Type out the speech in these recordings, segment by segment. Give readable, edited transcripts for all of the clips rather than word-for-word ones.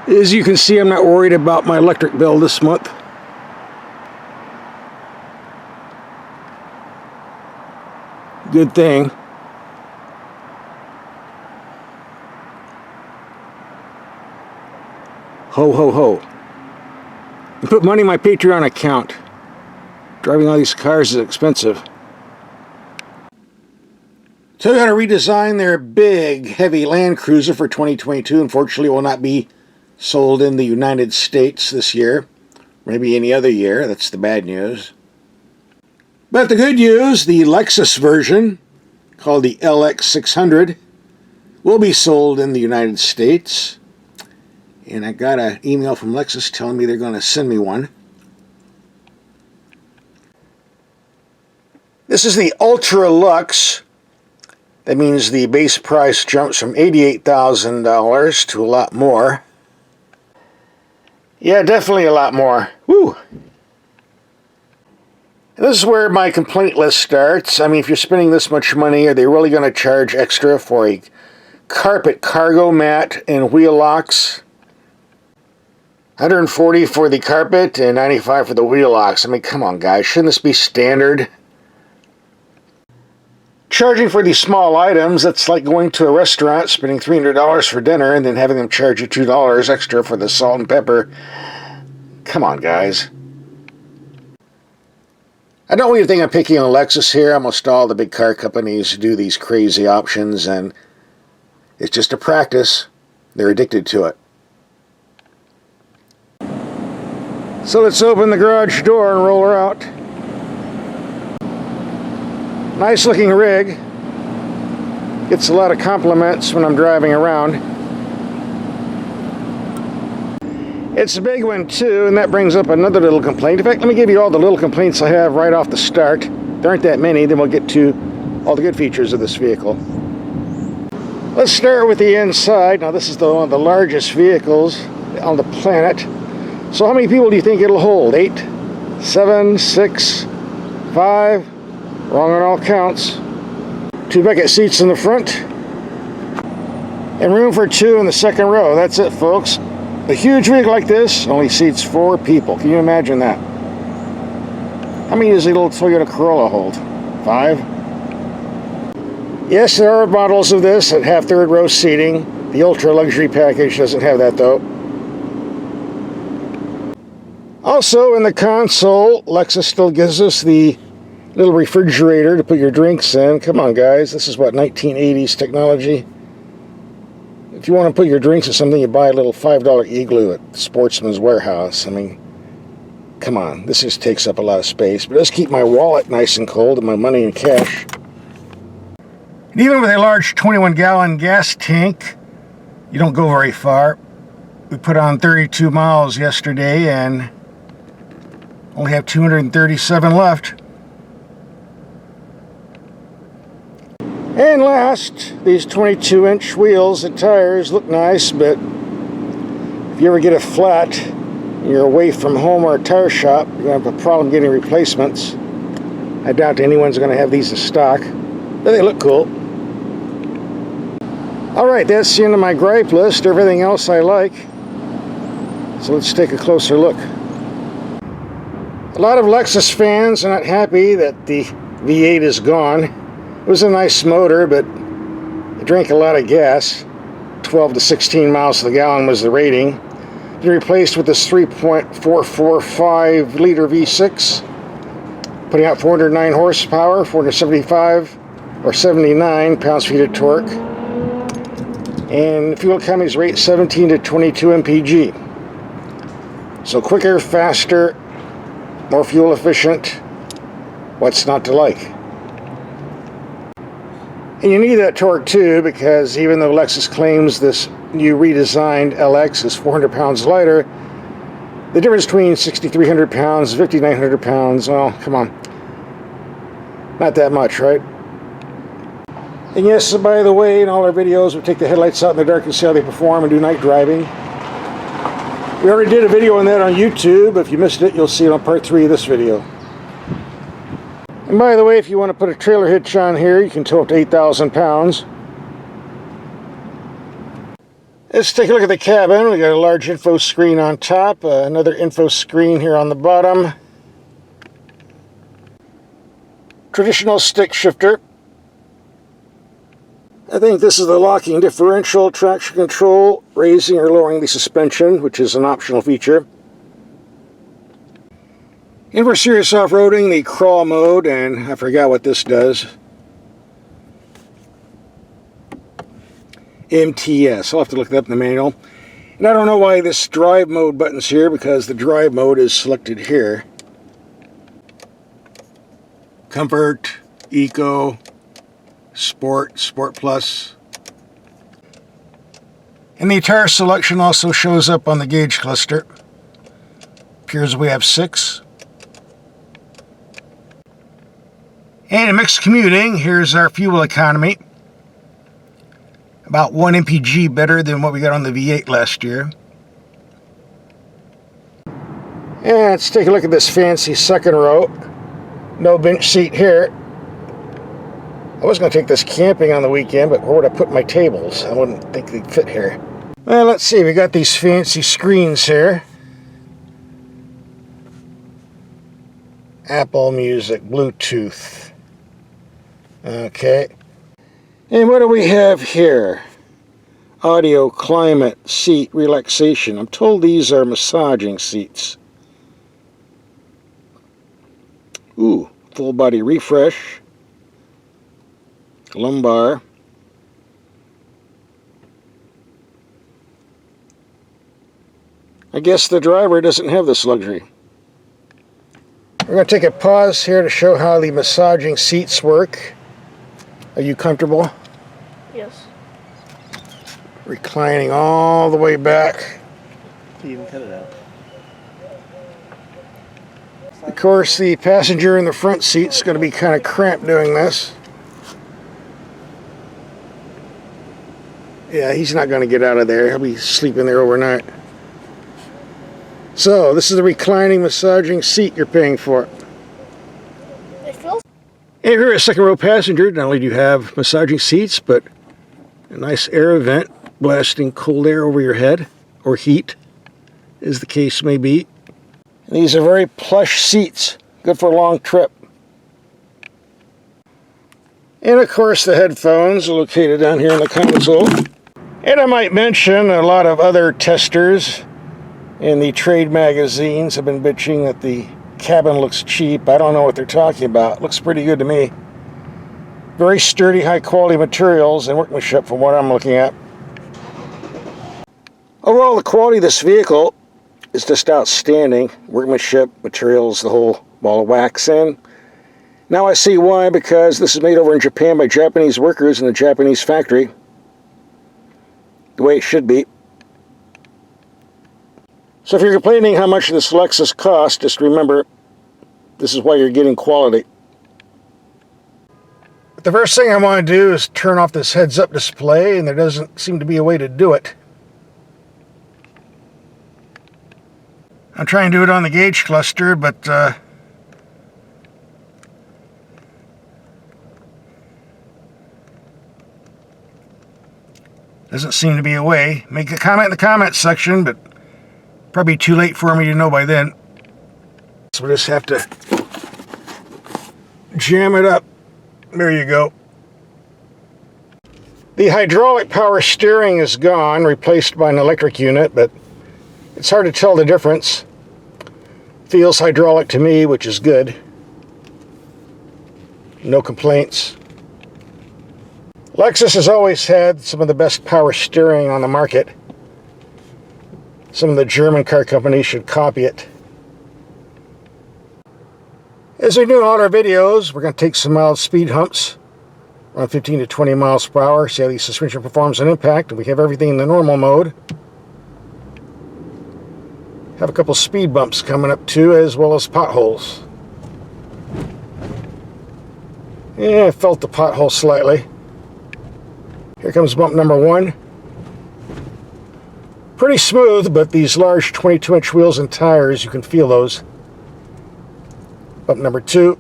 As you can see, I'm not worried about my electric bill this month. Good thing. Ho, ho, ho. And put money in my Patreon account. Driving all these cars is expensive. Toyota redesigned their big, heavy Land Cruiser for 2022. Unfortunately, it will not be sold in the United States this year. Maybe any other year. That's the bad news. But the good news, the Lexus version, called the LX600, will be sold in the United States. And I got an email from Lexus telling me they're going to send me one. This is the Ultra Lux. That means the base price jumps from $88,000 to a lot more. Yeah, definitely a lot more. Woo! And this is where my complaint list starts. I mean, if you're spending this much money, are they really going to charge extra for a carpet cargo mat and wheel locks? $140 for the carpet and $95 for the wheel locks. I mean, come on, guys. Shouldn't this be standard? Charging for these small items, that's like going to a restaurant, spending $300 for dinner, and then having them charge you $2 extra for the salt and pepper. Come on, guys. I don't really think I'm picking on Lexus here. Almost all the big car companies do these crazy options, and it's just a practice. They're addicted to it. So let's open the garage door and roll her out. Nice looking rig. Gets a lot of compliments when I'm driving around. It's a big one too, and that brings up another little complaint. In fact, let me give you all the little complaints I have right off the start. There aren't that many, then we'll get to all the good features of this vehicle. Let's start with the inside. Now this is one of the largest vehicles on the planet. So how many people do you think it'll hold? 8, 7, 6, 5? Wrong on all counts. 2 bucket seats in the front. And room for 2 in the second row. That's it, folks. A huge rig like this only seats 4 people. Can you imagine that? How many does the little Toyota Corolla hold? 5? Yes, there are models of this that have third row seating. The Ultra Luxury package doesn't have that, though. Also, in the console, Lexus still gives us the little refrigerator to put your drinks in. Come on, guys. This is what, 1980s technology? If you want to put your drinks in something, you buy a little $5 Igloo at Sportsman's Warehouse. I mean, come on. This just takes up a lot of space. But it does keep my wallet nice and cold and my money in cash. And even with a large 21-gallon gas tank, you don't go very far. We put on 32 miles yesterday and only have 237 left. And last, these 22-inch wheels and tires look nice, but if you ever get a flat and you're away from home or a tire shop, you're going to have a problem getting replacements. I doubt anyone's going to have these in stock, but they look cool. Alright, that's the end of my gripe list. Everything else I like. So let's take a closer look. A lot of Lexus fans are not happy that the V8 is gone. It was a nice motor, but it drank a lot of gas. 12 to 16 miles to the gallon was the rating. It replaced with this 3.445 liter V6, putting out 409 horsepower, 475 or 79 pounds-feet of torque. And fuel economies rate 17 to 22 mpg. So quicker, faster, more fuel efficient. What's not to like? And you need that torque too, because even though Lexus claims this new redesigned LX is 400 pounds lighter, the difference between 6,300 pounds and 5,900 pounds, well, come on. Not that much, right? And yes, by the way, in all our videos, we take the headlights out in the dark and see how they perform and do night driving. We already did a video on that on YouTube. If you missed it, you'll see it on part 3 of this video. And by the way, if you want to put a trailer hitch on here, you can tow up to 8,000 pounds. Let's take a look at the cabin. We got a large info screen on top, another info screen here on the bottom. Traditional stick shifter. I think this is the locking differential, traction control, raising or lowering the suspension, which is an optional feature. And for serious off-roading, the crawl mode, and I forgot what this does. MTS. I'll have to look that up in the manual. And I don't know why this drive mode button's here, because the drive mode is selected here. Comfort, Eco, Sport, Sport Plus. And the tire selection also shows up on the gauge cluster. Appears we have 6. And in mixed commuting, here's our fuel economy. About 1 mpg better than what we got on the V8 last year. And let's take a look at this fancy second row. No bench seat here. I was going to take this camping on the weekend, but where would I put my tables? I wouldn't think they'd fit here. Well, let's see. We got these fancy screens here. Apple Music, Bluetooth. Okay. And what do we have here? Audio, climate, seat, relaxation. I'm told these are massaging seats. Ooh, full body refresh. Lumbar. I guess the driver doesn't have this luxury. We're going to take a pause here to show how the massaging seats work. Are you comfortable? Yes. Reclining all the way back. You even cut it out. Of course, the passenger in the front seat is going to be kind of cramped doing this. Yeah, he's not going to get out of there. He'll be sleeping there overnight. So, this is the reclining massaging seat you're paying for. It feels. And if you're a second row passenger, not only do you have massaging seats, but a nice air vent blasting cold air over your head, or heat, as the case may be. And these are very plush seats, good for a long trip. And of course the headphones are located down here in the console. And I might mention a lot of other testers in the trade magazines have been bitching that the cabin looks cheap. I don't know what they're talking about. Looks pretty good to me. Very sturdy, high quality materials and workmanship from what I'm looking at. Overall, the quality of this vehicle is just outstanding. Workmanship, materials, the whole ball of wax. And now I see why, because this is made over in Japan by Japanese workers in a Japanese factory. The way it should be. So if you're complaining how much this Lexus costs, just remember, this is why you're getting quality. But the first thing I want to do is turn off this heads-up display, and there doesn't seem to be a way to do it. I'm trying to do it on the gauge cluster, but doesn't seem to be a way. Make a comment in the comments section, but probably too late for me to know by then. So we'll just have to jam it up. There you go. The hydraulic power steering is gone, replaced by an electric unit, but it's hard to tell the difference. Feels hydraulic to me, which is good. No complaints. Lexus has always had some of the best power steering on the market. Some of the German car companies should copy it. As we do in all our videos, we're going to take some mild speed humps, around 15 to 20 miles per hour, see how the suspension performs on impact. We have everything in the normal mode. Have a couple speed bumps coming up too, as well as potholes. Yeah, I felt the pothole slightly. Here comes bump number 1. Pretty smooth, but these large 22-inch wheels and tires, you can feel those. Bump number 2.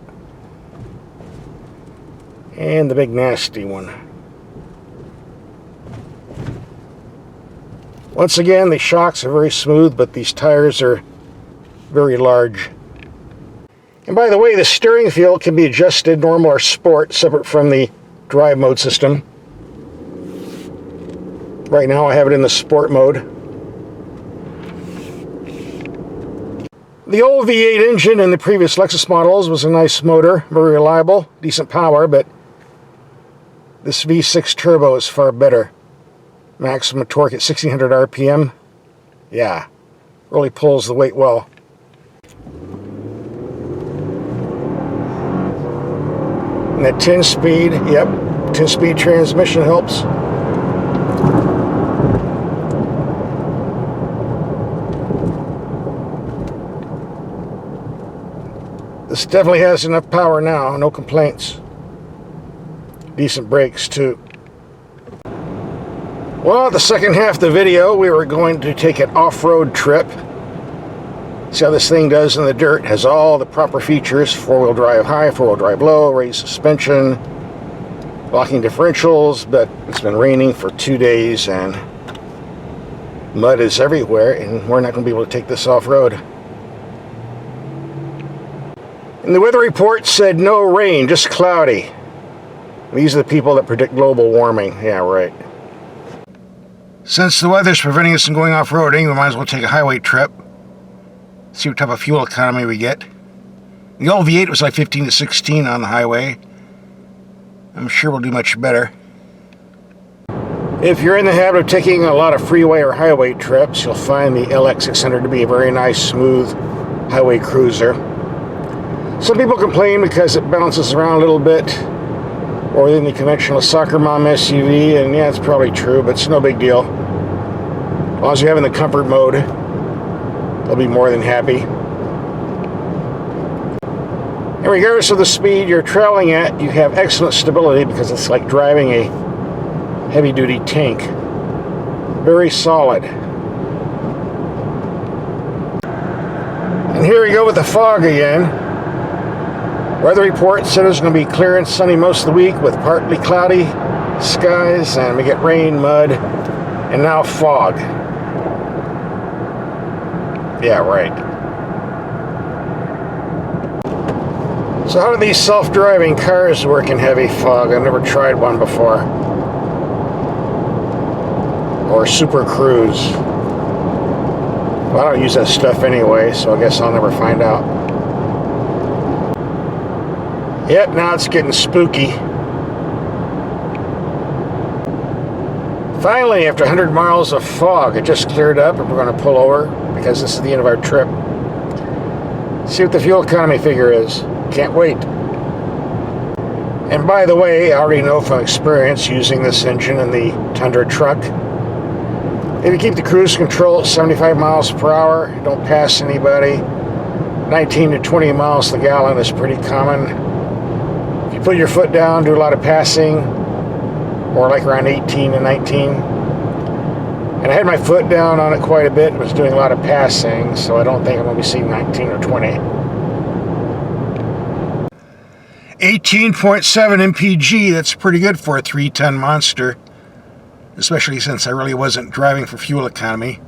And the big nasty one. Once again, the shocks are very smooth, but these tires are very large. And by the way, the steering wheel can be adjusted normal or sport, separate from the drive mode system. Right now I have it in the sport mode. The old V8 engine in the previous Lexus models was a nice motor, very reliable, decent power, but this V6 turbo is far better. Maximum torque at 1600 RPM. Yeah, really pulls the weight well. And that 10-speed, yep, 10-speed transmission helps. This definitely has enough power now, no complaints. Decent brakes too. Well, the second half of the video, we were going to take an off-road trip. See how this thing does in the dirt. Has all the proper features: four-wheel drive high, four-wheel drive low, raised suspension, locking differentials, but it's been raining for 2 days and mud is everywhere, and we're not going to be able to take this off-road. And the weather report said no rain, just cloudy. These are the people that predict global warming. Yeah, right. Since the weather's preventing us from going off-roading, we might as well take a highway trip. See what type of fuel economy we get. The old V8 was like 15 to 16 on the highway. I'm sure we'll do much better. If you're in the habit of taking a lot of freeway or highway trips, you'll find the LX600 to be a very nice, smooth highway cruiser. Some people complain because it bounces around a little bit, or than the conventional soccer mom SUV, and yeah, it's probably true, but it's no big deal. As long as you have it in the comfort mode, they'll be more than happy. And regardless of the speed you're traveling at, you have excellent stability because it's like driving a heavy-duty tank. Very solid. And here we go with the fog again. Weather report said it's going to be clear and sunny most of the week with partly cloudy skies, and we get rain, mud, and now fog. Yeah, right. So how do these self-driving cars work in heavy fog? I've never tried one before. Or Super Cruise. Well, I don't use that stuff anyway, so I guess I'll never find out. Yep, now it's getting spooky. Finally, after 100 miles of fog, it just cleared up and we're going to pull over because this is the end of our trip. See what the fuel economy figure is. Can't wait. And by the way, I already know from experience using this engine in the Tundra truck, if you keep the cruise control at 75 miles per hour, don't pass anybody, 19 to 20 miles to the gallon is pretty common. If you put your foot down, do a lot of passing, or like around 18 to 19. And I had my foot down on it quite a bit, was doing a lot of passing, so I don't think I'm going to be seeing 19 or 20. 18.7 mpg, that's pretty good for a 3-ton monster, especially since I really wasn't driving for fuel economy.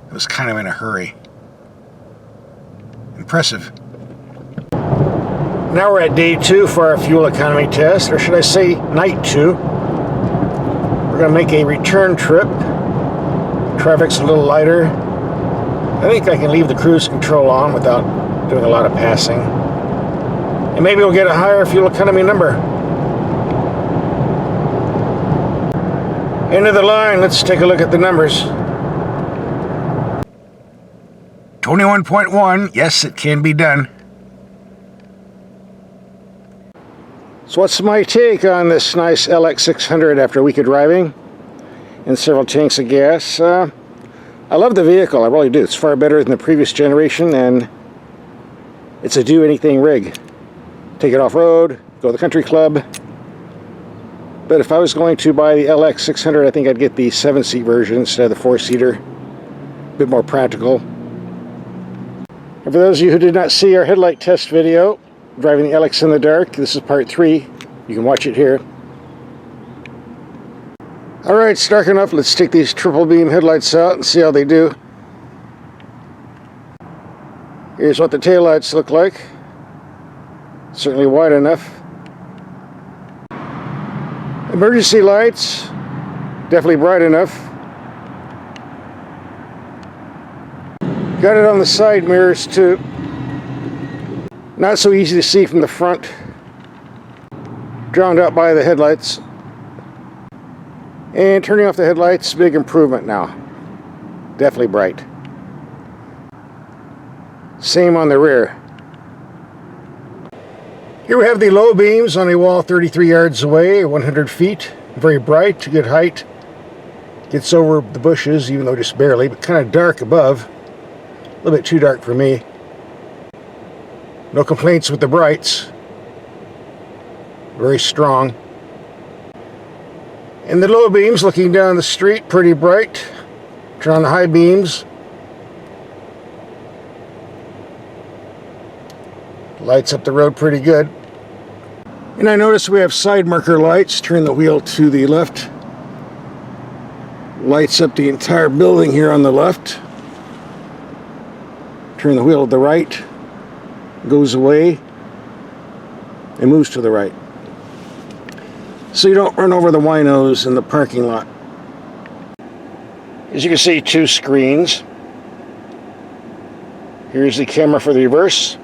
I was kind of in a hurry. Impressive. Now we're at day 2 for our fuel economy test, or should I say night 2. We're going to make a return trip. Traffic's a little lighter. I think I can leave the cruise control on without doing a lot of passing. And maybe we'll get a higher fuel economy number. End of the line, let's take a look at the numbers. 21.1, yes, it can be done. So what's my take on this nice LX600 after a week of driving and several tanks of gas? I love the vehicle, I really do. It's far better than the previous generation, and it's a do-anything rig. Take it off-road, go to the country club. But if I was going to buy the LX600, I think I'd get the 7-seat version instead of the 4-seater. A bit more practical. And for those of you who did not see our headlight test video, driving the LX in the dark, this is part 3. You can watch it here. Alright, it's dark enough. Let's take these triple beam headlights out and see how they do. Here's what the taillights look like. Certainly wide enough. Emergency lights, definitely bright enough. Got it on the side mirrors too. Not so easy to see from the front. Drowned out by the headlights. And turning off the headlights, big improvement now. Definitely bright. Same on the rear. Here we have the low beams on a wall 33 yards away, or 100 feet. Very bright, good height. Gets over the bushes, even though just barely, but kind of dark above. A little bit too dark for me. No complaints with the brights. Very strong. And the low beams looking down the street, pretty bright. Turn on the high beams. Lights up the road pretty good. And I notice we have side marker lights. Turn the wheel to the left. Lights up the entire building here on the left. Turn the wheel to the right. Goes away and moves to the right. So you don't run over the winos in the parking lot. As you can see, two screens. Here's the camera for the reverse.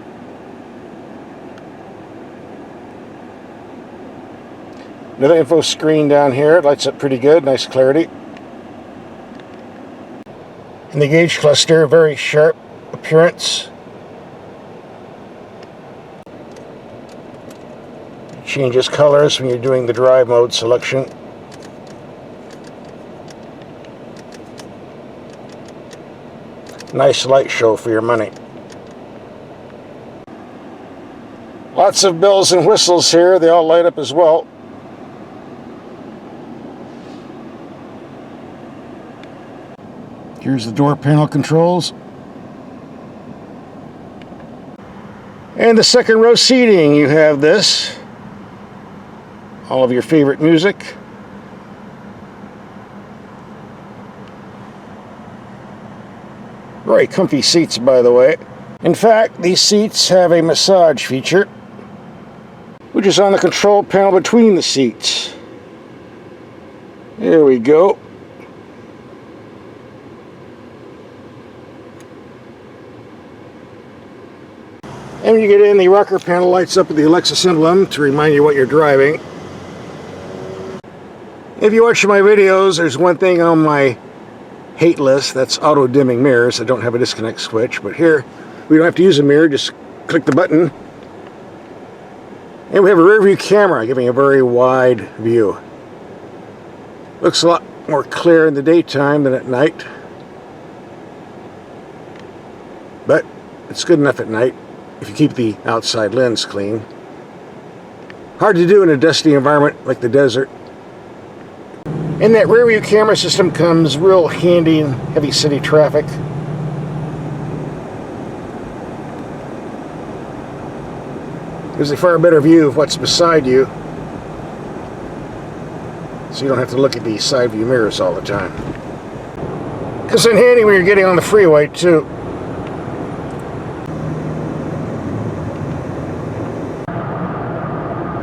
Another info screen down here. It lights up pretty good, nice clarity. And the gauge cluster, very sharp appearance. It changes colors when you're doing the drive mode selection. Nice light show for your money. Lots of bells and whistles here. They all light up as well. Here's the door panel controls. And the second row seating, you have this. All of your favorite music. Very comfy seats, by the way. In fact, these seats have a massage feature, which is on the control panel between the seats. There we go. And when you get in, the rocker panel lights up with the Lexus emblem to remind you what you're driving. If you watch my videos, there's one thing on my hate list, that's auto-dimming mirrors. I don't have a disconnect switch, but here we don't have to use a mirror, just click the button. And we have a rear view camera giving a very wide view. Looks a lot more clear in the daytime than at night. But it's good enough at night if you keep the outside lens clean. Hard to do in a dusty environment like the desert. And that rear view camera system comes real handy in heavy city traffic. Gives a far better view of what's beside you, so you don't have to look at the side view mirrors all the time. Comes in handy when you're getting on the freeway too.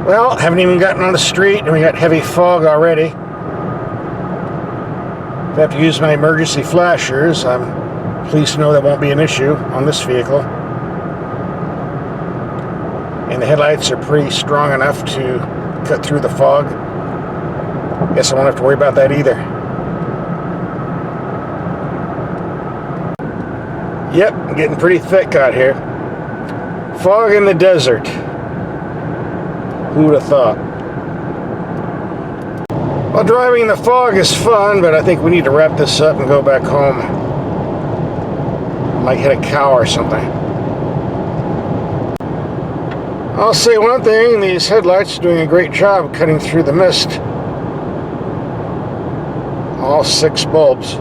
Well, haven't even gotten on the street and we got heavy fog already. If I have to use my emergency flashers, I'm pleased to know that won't be an issue on this vehicle. And the headlights are pretty strong enough to cut through the fog. Guess I won't have to worry about that either. Yep, getting pretty thick out here. Fog in the desert. Who would have thought? Well, driving in the fog is fun, but I think we need to wrap this up and go back home. Might hit a cow or something. I'll say one thing, these headlights are doing a great job cutting through the mist. All 6 bulbs.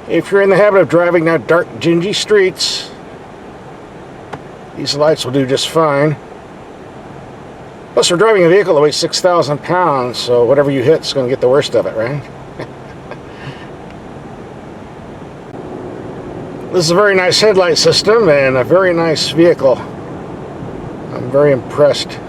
If you're in the habit of driving down dark, dingy streets, these lights will do just fine. Plus, we're driving a vehicle that weighs 6,000 pounds, so whatever you hit is going to get the worst of it, right? This is a very nice headlight system and a very nice vehicle. I'm very impressed.